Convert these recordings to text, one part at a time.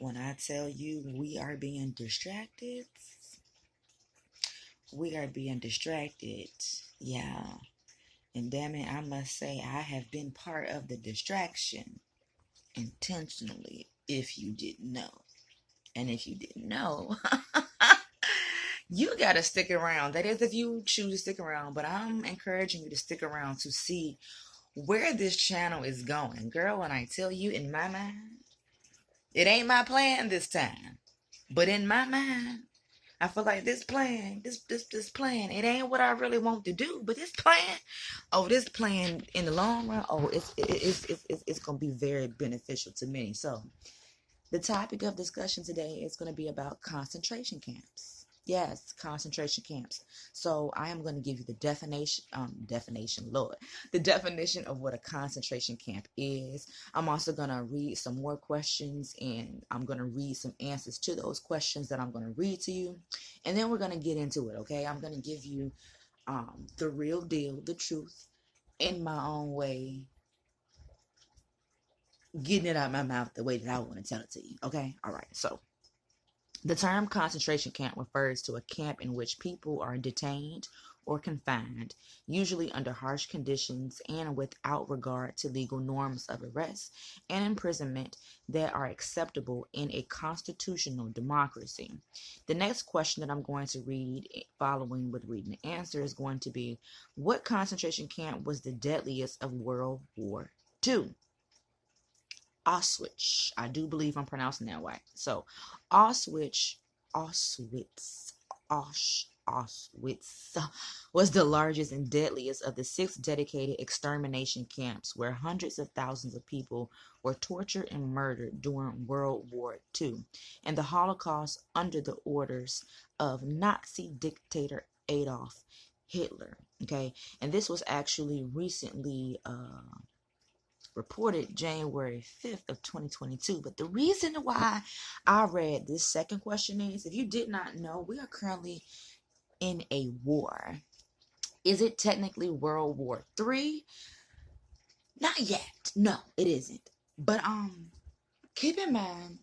When I tell you we are being distracted, we are being distracted. Yeah. And damn it, I must say, I have been part of the distraction intentionally, if you didn't know. And if you didn't know, you got to stick around. That is, if you choose to stick around. But I'm encouraging you to stick around to see where this channel is going. Girl, when I tell you, in my mind, it ain't my plan this time. But in my mind, I feel like this plan, this plan, it ain't what I really want to do. But this plan in the long run, it's gonna be very beneficial to me. So the topic of discussion today is going to be about concentration camps. Yes, concentration camps. So I am going to give you the the definition of what a concentration camp is. I'm also going to read some more questions, and I'm going to read some answers to those questions that I'm going to read to you. And then we're going to get into it, okay? I'm going to give you the real deal, the truth, in my own way, getting it out of my mouth the way that I want to tell it to you. Okay? All right. So the term concentration camp refers to a camp in which people are detained or confined, usually under harsh conditions and without regard to legal norms of arrest and imprisonment that are acceptable in a constitutional democracy. The next question that I'm going to read, following with reading the answer, is going to be, what concentration camp was the deadliest of World War II? Auschwitz. I do believe I'm pronouncing that right. So, Auschwitz, Auschwitz, Auschwitz was the largest and deadliest of the 6 dedicated extermination camps where hundreds of thousands of people were tortured and murdered during World War II and the Holocaust under the orders of Nazi dictator Adolf Hitler. Okay, and this was actually recently reported January 5th of 2022. But the reason why I read this second question is, if you did not know, we are currently in a war. Is it technically World War III? Not yet. No, it isn't. But keep in mind,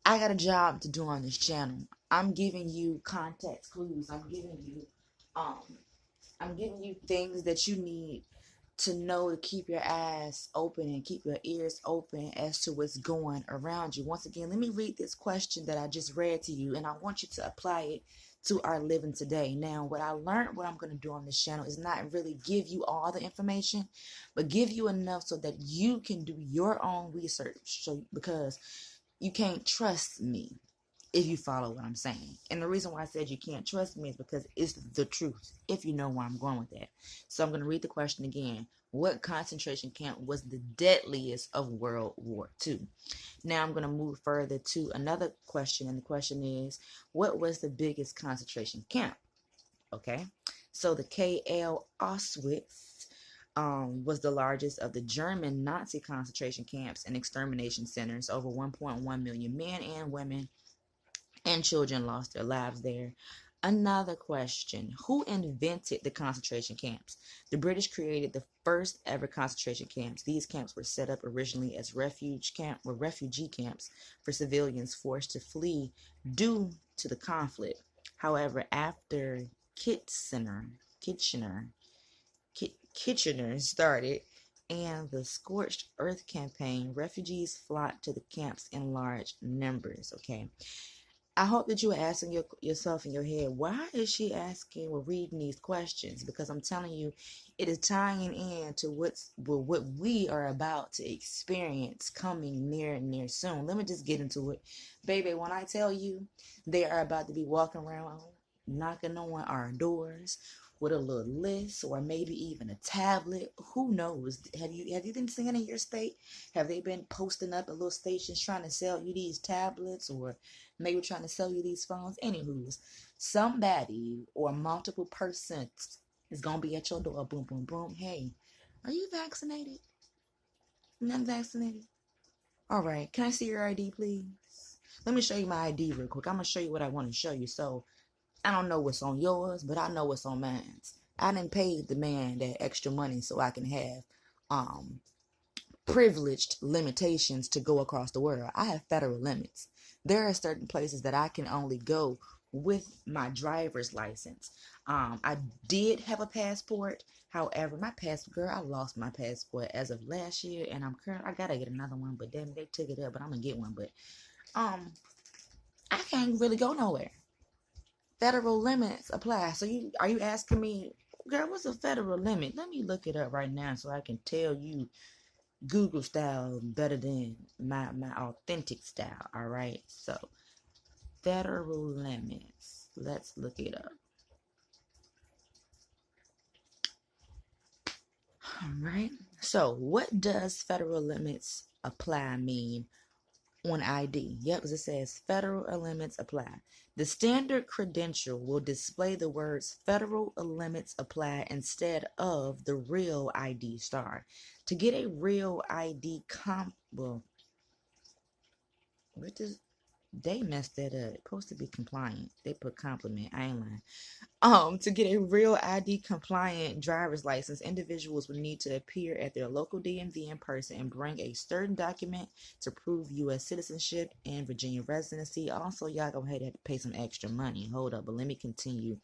I got a job to do on this channel. I'm giving you context clues. I'm giving you things that you need to know to keep your eyes open and keep your ears open as to what's going around you. Once again, let me read this question that I just read to you, and I want you to apply it to our living today. Now, what I learned, what I'm going to do on this channel is not really give you all the information, but give you enough so that you can do your own research. So, because you can't trust me if you follow what I'm saying. And the reason why I said you can't trust me is because it's the truth, if you know where I'm going with that. So I'm going to read the question again. What concentration camp was the deadliest of World War II? Now I'm going to move further to another question, and the question is, what was the biggest concentration camp? Okay, so the KL Auschwitz was the largest of the German Nazi concentration camps and extermination centers. Over 1.1 million men and women and children lost their lives there. Another question. Who invented the concentration camps? The British created the first ever concentration camps. These camps were set up originally as refugee camps for civilians forced to flee due to the conflict. However, after Kitchener started and the Scorched Earth campaign, refugees flocked to the camps in large numbers. Okay. I hope that you are asking yourself in your head, why is she asking or reading these questions? Because I'm telling you, it is tying in to what we are about to experience coming near and near soon. Let me just get into it. Baby, when I tell you they are about to be walking around, knocking on our doors with a little list or maybe even a tablet, who knows? Have you been seeing in your state? Have they been posting up at little stations trying to sell you these tablets, or maybe trying to sell you these phones? Anywho, somebody or multiple persons is gonna be at your door. Boom, boom, boom. Hey, are you vaccinated? Not vaccinated? All right. Can I see your ID, please? Let me show you my ID real quick. I'm gonna show you what I want to show you. So I don't know what's on yours, but I know what's on mine. I done paid the man that extra money so I can have privileged limitations to go across the world. I have federal limits. There are certain places that I can only go with my driver's license. I did have a passport. However, my passport, girl, I lost my passport as of last year, and I gotta get another one. But then they took it up, but I'm gonna get one. But I can't really go nowhere. Federal limits apply. So are you asking me, girl, what's a federal limit? Let me look it up right now so I can tell you Google style better than my authentic style. All right. So federal limits. Let's look it up. All right. So what does federal limits apply mean on ID? Yep, because it says federal limits apply. The standard credential will display the words federal limits apply instead of the real ID star. To get a real ID they messed that up. It's supposed to be compliant. They put compliment. I ain't lying. To get a real ID compliant driver's license, individuals will need to appear at their local DMV in person and bring a certain document to prove U.S. citizenship and Virginia residency. Also, y'all gonna have to pay some extra money. Hold up, but let me continue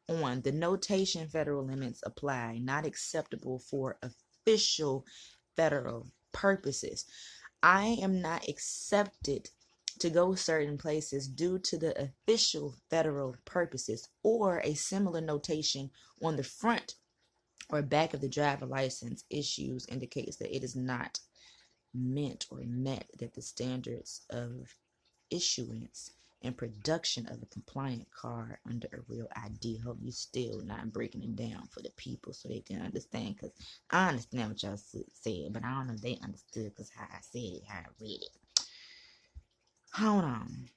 on. The notation federal limits apply, not acceptable for official federal purposes. I am not accepted to go certain places due to the official federal purposes, or a similar notation on the front or back of the driver license issues indicates that it is not meant or met that the standards of issuance and production of a compliant card under a real ID. Hope you still not breaking it down for the people so they can understand, because I understand what y'all said, but I don't know if they understood because how I said it, how I read it. Hold on.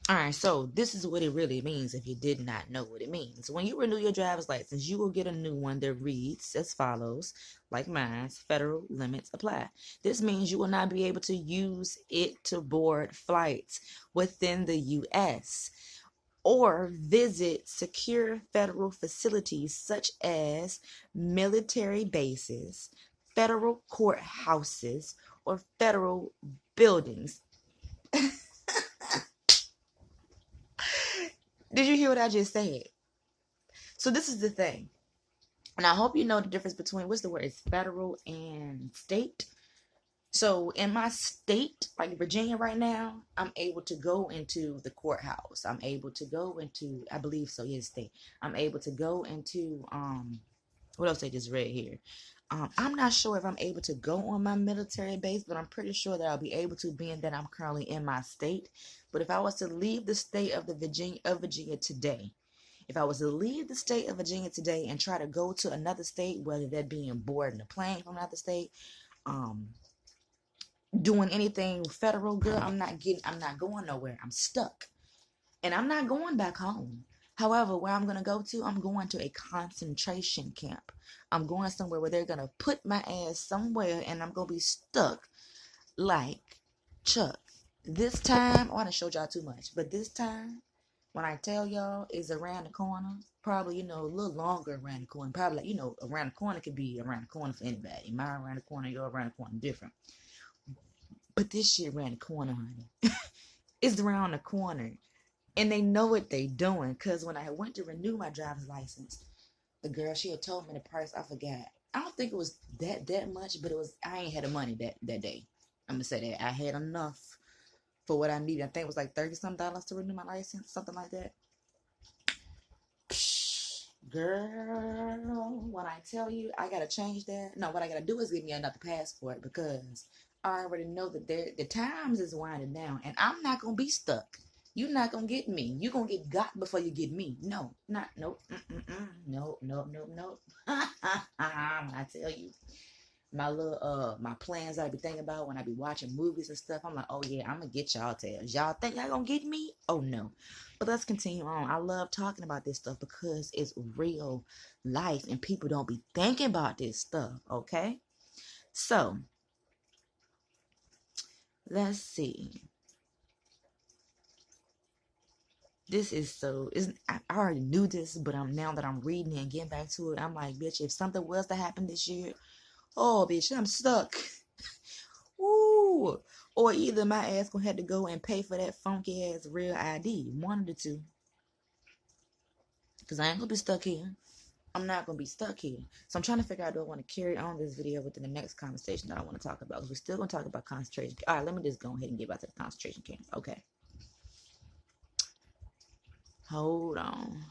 Alright, so this is what it really means if you did not know what it means. When you renew your driver's license, you will get a new one that reads as follows, like mine, federal limits apply. This means you will not be able to use it to board flights within the U.S. or visit secure federal facilities such as military bases, federal courthouses, or federal buildings. Did you hear what I just said? So this is the thing. And I hope you know the difference between, what's the word? It's federal and state. So in my state, like Virginia right now, I'm able to go into the courthouse. I'm able to go into, I believe so, yes, state. I'm able to go into, what else they just read here? I'm not sure if I'm able to go on my military base, but I'm pretty sure that I'll be able to, being that I'm currently in my state. But if I was to leave the state of Virginia today, if I was to leave the state of Virginia today and try to go to another state, whether that being boarding a plane from another state, doing anything federal, girl, I'm not going nowhere. I'm stuck. And I'm not going back home. However, where I'm going to go to, I'm going to a concentration camp. I'm going somewhere where they're going to put my ass somewhere and I'm going to be stuck like Chuck. This time, I done showed y'all too much, but this time, when I tell y'all, is around the corner. Probably, a little longer around the corner. Probably, around the corner could be around the corner for anybody. Mine around the corner, your around the corner, different. But this shit around the corner, honey. It's around the corner. And they know what they doing. Because when I went to renew my driver's license, the girl, she had told me the price. I forgot. I don't think it was that much, but it was, I ain't had the money that day. I'm going to say that. I had enough for what I needed. I think it was like $30-some to renew my license. Something like that. Psh, girl, when I tell you I got to change that. No, what I got to do is give me another passport, because I already know that the times is winding down. And I'm not going to be stuck. You're not going to get me. You're going to get got before you get me. No, not, nope. Nope. When I tell you, my little, my plans I be thinking about when I be watching movies and stuff, I'm like, oh yeah, I'm going to get y'all tails. Y'all think y'all going to get me? Oh no. But let's continue on. I love talking about this stuff because it's real life and people don't be thinking about this stuff, okay? So, let's see. This is I already knew this, but now that I'm reading it and getting back to it, I'm like, bitch, if something was to happen this year, oh, bitch, I'm stuck. Woo, cool. Or either my ass gonna have to go and pay for that funky ass real ID. One of the two. Because I ain't gonna be stuck here. I'm not gonna be stuck here. So I'm trying to figure out, do I want to carry on this video within the next conversation that I want to talk about? Because we're still gonna talk about concentration. All right, let me just go ahead and get back to the concentration camp. Okay. Hold on.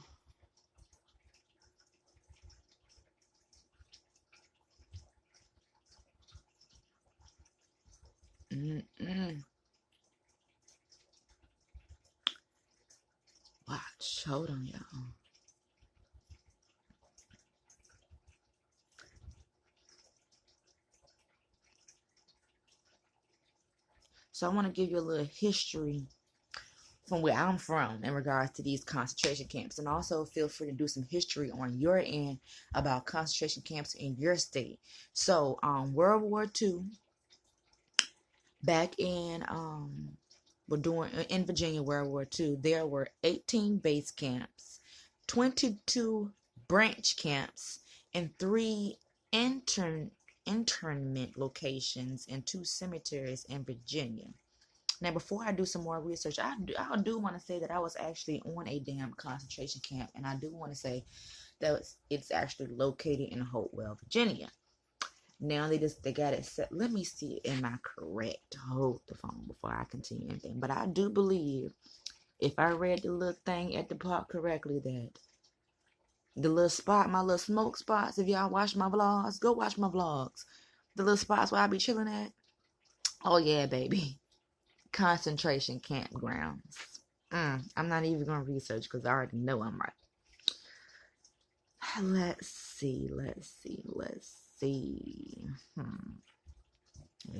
Watch. Hold on, y'all. So I want to give you a little history from where I'm from in regards to these concentration camps. And also feel free to do some history on your end about concentration camps in your state. So World War II, back in in Virginia, World War II, there were 18 base camps, 22 branch camps, and 3 internment locations and 2 cemeteries in Virginia. Now, before I do some more research, I do want to say that I was actually on a damn concentration camp, and I do want to say that it's actually located in Hopewell, Virginia. Now they got it set. Let me see, am I correct? Hold the phone before I continue anything. But I do believe, if I read the little thing at the part correctly, that the little spot, my little smoke spots, if y'all watch my vlogs, go watch my vlogs. The little spots where I be chilling at. Oh yeah, baby. Concentration campgrounds. I'm not even going to research because I already know I'm right. Let's see. Wait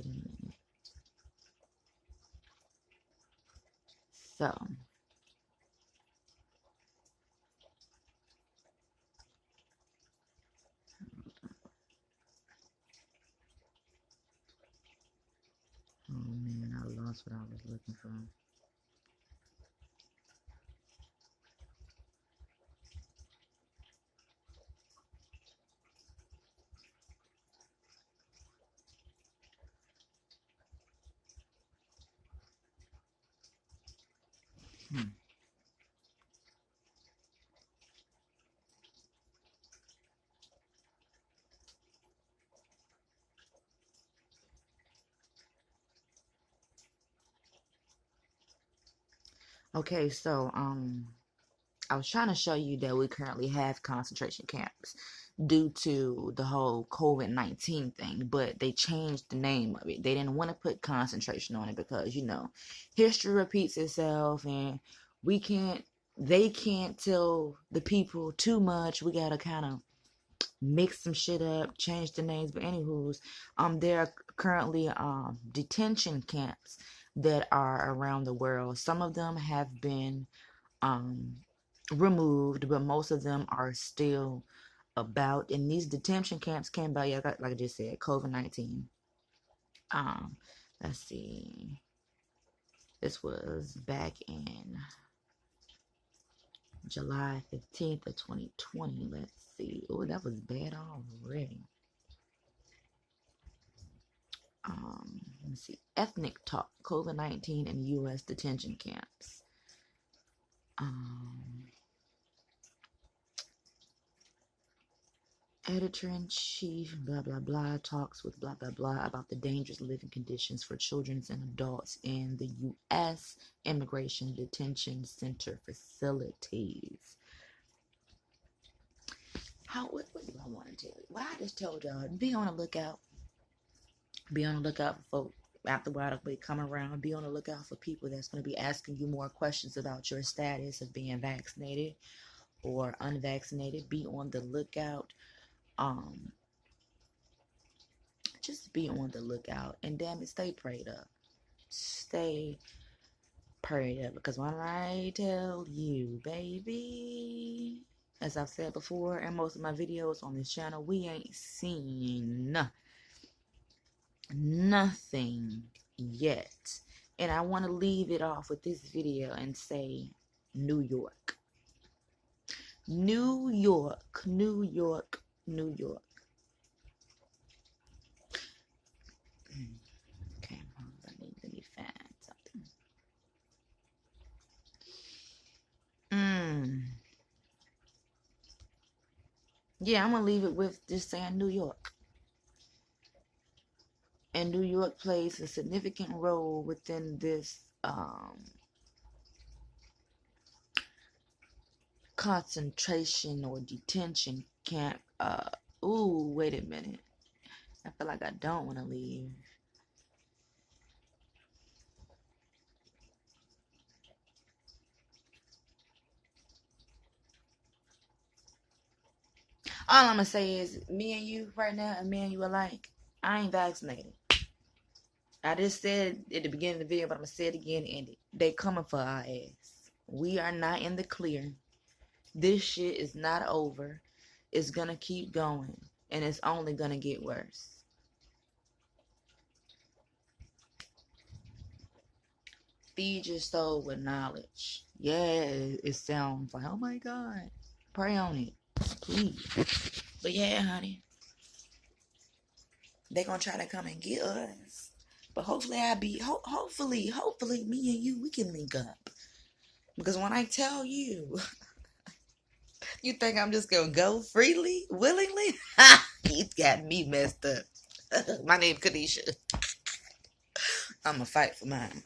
a minute. So, oh man, I lost what I was looking for. Okay, so I was trying to show you that we currently have concentration camps due to the whole COVID-19 thing, but they changed the name of it. They didn't want to put concentration on it because, history repeats itself, and they can't tell the people too much. We gotta kind of mix some shit up, change the names. But anywho's, there are currently detention camps that are around the world. Some of them have been removed, but most of them are still about. And these detention camps came by, like I just said, COVID-19. Let's see. This was back in July 15th of 2020. Let's see. Oh, that was bad already. Let's see. Ethnic talk, COVID-19 in U.S. detention camps. Editor-in-chief, blah, blah, blah, talks with blah, blah, blah about the dangerous living conditions for children and adults in the U.S. Immigration Detention Center facilities. What do I want to tell you? Well, I just told y'all, be on the lookout. Be on the lookout for folks after a while they come around. Be on the lookout for people that's going to be asking you more questions about your status of being vaccinated or unvaccinated. Be on the lookout. Just be on the lookout, and damn it, stay prayed up. Stay prayed up, because when I tell you, baby, as I've said before in most of my videos on this channel, we ain't seen nothing yet. And I want to leave it off with this video and say New York. New York, New York, New York. Okay, hold Yeah, I'm gonna leave it with just saying New York. And New York plays a significant role within this concentration or detention camp. Ooh, wait a minute. I feel like I don't want to leave. All I'm gonna say is, me and you right now, and me and you alike, I ain't vaccinated. I just said at the beginning of the video, but I'm gonna say it again and end it. They coming for our ass. We are not in the clear. This shit is not over. It's gonna keep going, and it's only gonna get worse. Feed your soul with knowledge. Yeah, it sounds like, oh my God. Pray on it, please. But yeah, honey, they gonna try to come and get us. But hopefully hopefully me and you, we can link up. Because when I tell you, you think I'm just gonna go freely, willingly? Ha! You got me messed up. My name Kanisha. I'ma fight for mine.